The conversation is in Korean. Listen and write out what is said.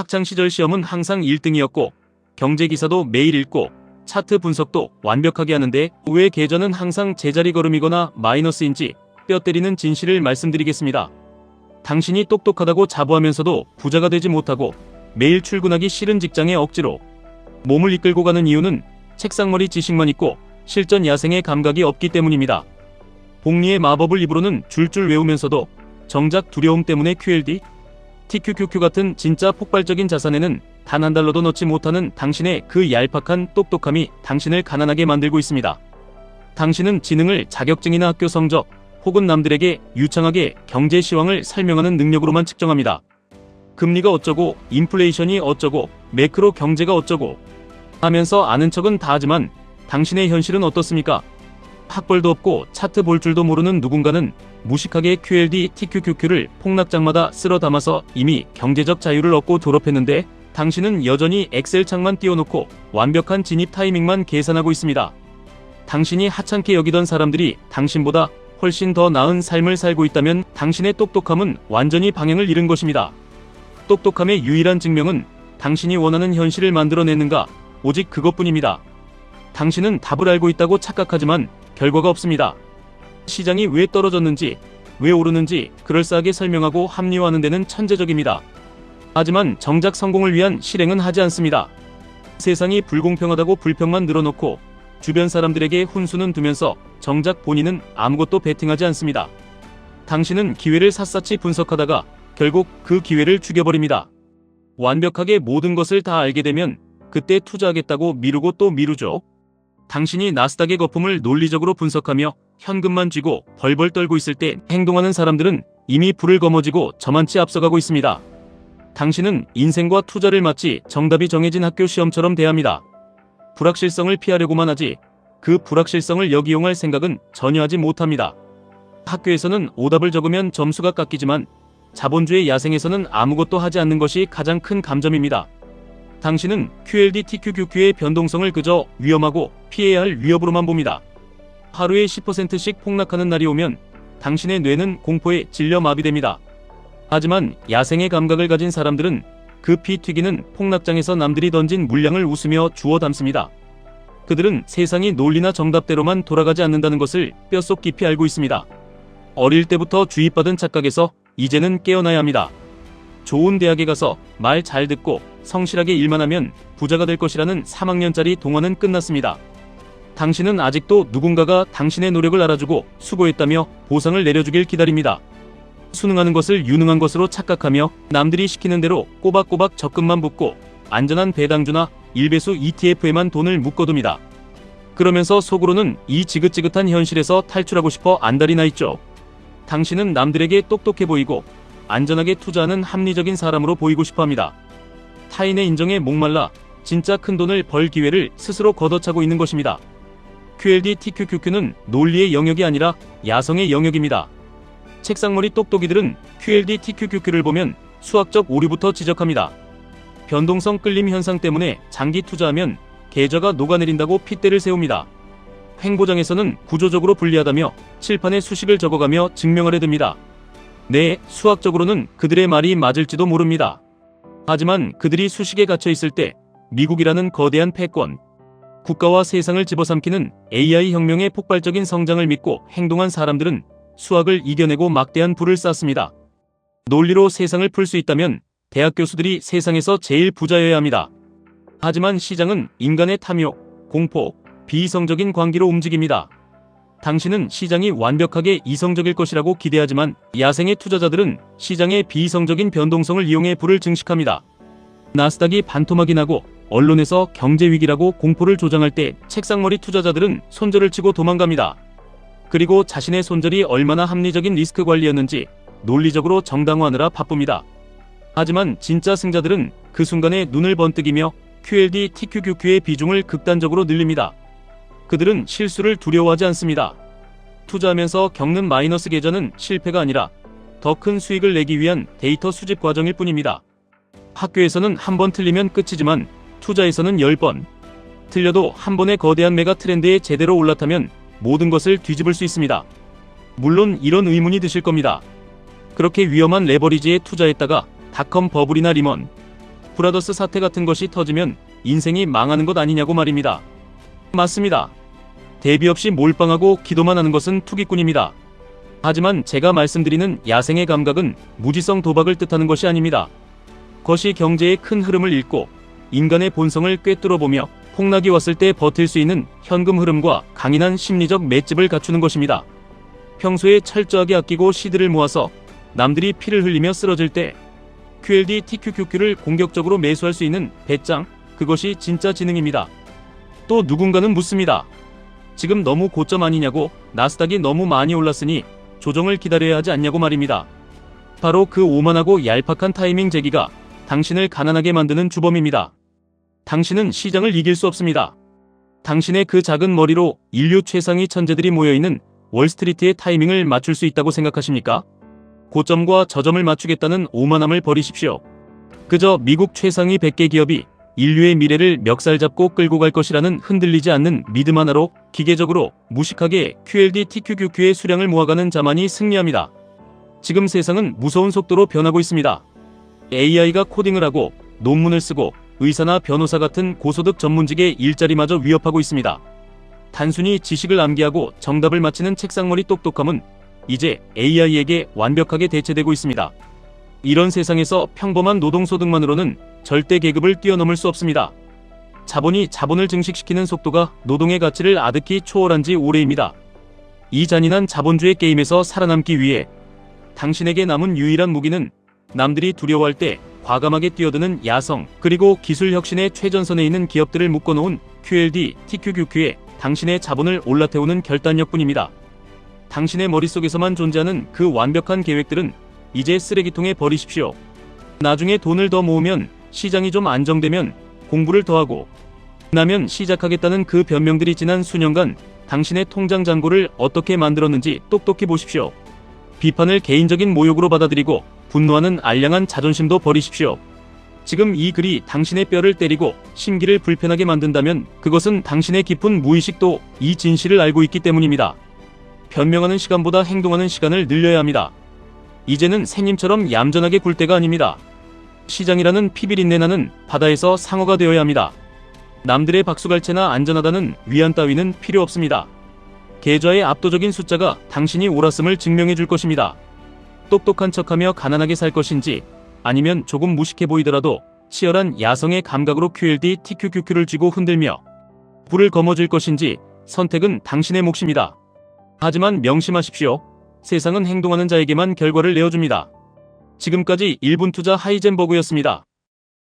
학창시절 시험은 항상 1등이었고 경제기사도 매일 읽고 차트 분석도 완벽하게 하는데 왜 계좌는 항상 제자리 걸음이거나 마이너스인지 뼈 때리는 진실을 말씀드리겠습니다. 당신이 똑똑하다고 자부하면서도 부자가 되지 못하고 매일 출근하기 싫은 직장에 억지로 몸을 이끌고 가는 이유는 책상머리 지식만 있고 실전 야생의 감각이 없기 때문입니다. 복리의 마법을 입으로는 줄줄 외우면서도 정작 두려움 때문에 QLD, TQQQ 같은 진짜 폭발적인 자산에는 단 한 달러도 넣지 못하는 당신의 그 얄팍한 똑똑함이 당신을 가난하게 만들고 있습니다. 당신은 지능을 자격증이나 학교 성적 혹은 남들에게 유창하게 경제 시황을 설명하는 능력으로만 측정합니다. 금리가 어쩌고 인플레이션이 어쩌고 매크로 경제가 어쩌고 하면서 아는 척은 다 하지만 당신의 현실은 어떻습니까? 학벌도 없고 차트 볼 줄도 모르는 누군가는 무식하게 QLD, TQQQ를 폭락장마다 쓸어 담아서 이미 경제적 자유를 얻고 졸업했는데 당신은 여전히 엑셀창만 띄워놓고 완벽한 진입 타이밍만 계산하고 있습니다. 당신이 하찮게 여기던 사람들이 당신보다 훨씬 더 나은 삶을 살고 있다면 당신의 똑똑함은 완전히 방향을 잃은 것입니다. 똑똑함의 유일한 증명은 당신이 원하는 현실을 만들어내는가, 오직 그것뿐입니다. 당신은 답을 알고 있다고 착각하지만 결과가 없습니다. 시장이 왜 떨어졌는지, 왜 오르는지 그럴싸하게 설명하고 합리화하는 데는 천재적입니다. 하지만 정작 성공을 위한 실행은 하지 않습니다. 세상이 불공평하다고 불평만 늘어놓고 주변 사람들에게 훈수는 두면서 정작 본인은 아무것도 베팅하지 않습니다. 당신은 기회를 샅샅이 분석하다가 결국 그 기회를 죽여버립니다. 완벽하게 모든 것을 다 알게 되면 그때 투자하겠다고 미루고 또 미루죠. 당신이 나스닥의 거품을 논리적으로 분석하며 현금만 쥐고 벌벌 떨고 있을 때 행동하는 사람들은 이미 불을 거머쥐고 저만치 앞서가고 있습니다. 당신은 인생과 투자를 마치 정답이 정해진 학교 시험처럼 대합니다. 불확실성을 피하려고만 하지 그 불확실성을 역이용할 생각은 전혀 하지 못합니다. 학교에서는 오답을 적으면 점수가 깎이지만 자본주의 야생에서는 아무것도 하지 않는 것이 가장 큰 감점입니다. 당신은 QLD, TQQQ의 변동성을 그저 위험하고 피해야 할 위협으로만 봅니다. 하루에 10%씩 폭락하는 날이 오면 당신의 뇌는 공포에 질려 마비됩니다. 하지만 야생의 감각을 가진 사람들은 그 피 튀기는 폭락장에서 남들이 던진 물량을 웃으며 주워 담습니다. 그들은 세상이 논리나 정답대로만 돌아가지 않는다는 것을 뼛속 깊이 알고 있습니다. 어릴 때부터 주입받은 착각에서 이제는 깨어나야 합니다. 좋은 대학에 가서 말 잘 듣고 성실하게 일만 하면 부자가 될 것이라는 3학년짜리 동화는 끝났습니다. 당신은 아직도 누군가가 당신의 노력을 알아주고 수고했다며 보상을 내려주길 기다립니다. 수능하는 것을 유능한 것으로 착각하며 남들이 시키는 대로 꼬박꼬박 적금만 붓고 안전한 배당주나 일배수 ETF에만 돈을 묶어둡니다. 그러면서 속으로는 이 지긋지긋한 현실에서 탈출하고 싶어 안달이 나 있죠. 당신은 남들에게 똑똑해 보이고 안전하게 투자하는 합리적인 사람으로 보이고 싶어합니다. 타인의 인정에 목말라 진짜 큰 돈을 벌 기회를 스스로 걷어차고 있는 것입니다. QLD, TQQQ는 논리의 영역이 아니라 야성의 영역입니다. 책상머리 똑똑이들은 QLD, TQQQ를 보면 수학적 오류부터 지적합니다. 변동성 끌림 현상 때문에 장기 투자하면 계좌가 녹아내린다고 핏대를 세웁니다. 횡보장에서는 구조적으로 불리하다며 칠판에 수식을 적어가며 증명하려 듭니다. 네, 수학적으로는 그들의 말이 맞을지도 모릅니다. 하지만 그들이 수식에 갇혀 있을 때 미국이라는 거대한 패권, 국가와 세상을 집어삼키는 AI 혁명의 폭발적인 성장을 믿고 행동한 사람들은 수학을 이겨내고 막대한 부를 쌓습니다. 논리로 세상을 풀 수 있다면 대학 교수들이 세상에서 제일 부자여야 합니다. 하지만 시장은 인간의 탐욕, 공포, 비이성적인 관계로 움직입니다. 당신은 시장이 완벽하게 이성적일 것이라고 기대하지만 야생의 투자자들은 시장의 비이성적인 변동성을 이용해 부를 증식합니다. 나스닥이 반토막이 나고 언론에서 경제위기라고 공포를 조장할 때 책상머리 투자자들은 손절을 치고 도망갑니다. 그리고 자신의 손절이 얼마나 합리적인 리스크 관리였는지 논리적으로 정당화하느라 바쁩니다. 하지만 진짜 승자들은 그 순간에 눈을 번뜩이며 QLD, TQQQ의 비중을 극단적으로 늘립니다. 그들은 실수를 두려워하지 않습니다. 투자하면서 겪는 마이너스 계좌는 실패가 아니라 더 큰 수익을 내기 위한 데이터 수집 과정일 뿐입니다. 학교에서는 한 번 틀리면 끝이지만 투자에서는 10번 틀려도 한 번의 거대한 메가 트렌드에 제대로 올라타면 모든 것을 뒤집을 수 있습니다. 물론 이런 의문이 드실 겁니다. 그렇게 위험한 레버리지에 투자했다가 닷컴 버블이나 리먼 브라더스 사태 같은 것이 터지면 인생이 망하는 것 아니냐고 말입니다. 맞습니다. 대비 없이 몰빵하고 기도만 하는 것은 투기꾼입니다. 하지만 제가 말씀드리는 야생의 감각은 무지성 도박을 뜻하는 것이 아닙니다. 그것이 경제의 큰 흐름을 읽고 인간의 본성을 꿰뚫어보며 폭락이 왔을 때 버틸 수 있는 현금 흐름과 강인한 심리적 맷집을 갖추는 것입니다. 평소에 철저하게 아끼고 시드를 모아서 남들이 피를 흘리며 쓰러질 때 QLD TQQQ를 공격적으로 매수할 수 있는 배짱, 그것이 진짜 지능입니다. 또 누군가는 묻습니다. 지금 너무 고점 아니냐고, 나스닥이 너무 많이 올랐으니 조정을 기다려야 하지 않냐고 말입니다. 바로 그 오만하고 얄팍한 타이밍 제기가 당신을 가난하게 만드는 주범입니다. 당신은 시장을 이길 수 없습니다. 당신의 그 작은 머리로 인류 최상위 천재들이 모여있는 월스트리트의 타이밍을 맞출 수 있다고 생각하십니까? 고점과 저점을 맞추겠다는 오만함을 버리십시오. 그저 미국 최상위 100개 기업이 인류의 미래를 멱살 잡고 끌고 갈 것이라는 흔들리지 않는 믿음 하나로 기계적으로 무식하게 QLD TQQQ의 수량을 모아가는 자만이 승리합니다. 지금 세상은 무서운 속도로 변하고 있습니다. AI가 코딩을 하고 논문을 쓰고 의사나 변호사 같은 고소득 전문직의 일자리마저 위협하고 있습니다. 단순히 지식을 암기하고 정답을 맞히는 책상머리 똑똑함은 이제 AI에게 완벽하게 대체되고 있습니다. 이런 세상에서 평범한 노동소득만으로는 절대 계급을 뛰어넘을 수 없습니다. 자본이 자본을 증식시키는 속도가 노동의 가치를 아득히 초월한 지 오래입니다. 이 잔인한 자본주의 게임에서 살아남기 위해 당신에게 남은 유일한 무기는 남들이 두려워할 때 과감하게 뛰어드는 야성, 그리고 기술 혁신의 최전선에 있는 기업들을 묶어놓은 QLD TQQQ에 당신의 자본을 올라태우는 결단력뿐입니다. 당신의 머릿속에서만 존재하는 그 완벽한 계획들은 이제 쓰레기통에 버리십시오. 나중에 돈을 더 모으면, 시장이 좀 안정되면, 공부를 더 하고 나면 시작하겠다는 그 변명들이 지난 수년간 당신의 통장 잔고를 어떻게 만들었는지 똑똑히 보십시오. 비판을 개인적인 모욕으로 받아들이고 분노하는 알량한 자존심도 버리십시오. 지금 이 글이 당신의 뼈를 때리고 심기를 불편하게 만든다면 그것은 당신의 깊은 무의식도 이 진실을 알고 있기 때문입니다. 변명하는 시간보다 행동하는 시간을 늘려야 합니다. 이제는 새님처럼 얌전하게 굴 때가 아닙니다. 시장이라는 피비린내 나는 바다에서 상어가 되어야 합니다. 남들의 박수갈채나 안전하다는 위안 따위는 필요 없습니다. 계좌의 압도적인 숫자가 당신이 옳았음을 증명해 줄 것입니다. 똑똑한 척하며 가난하게 살 것인지, 아니면 조금 무식해 보이더라도 치열한 야성의 감각으로 QLD TQQQ를 쥐고 흔들며 불을 거머쥘 것인지 선택은 당신의 몫입니다. 하지만 명심하십시오. 세상은 행동하는 자에게만 결과를 내어줍니다. 지금까지 1분 투자 하이젠버그였습니다.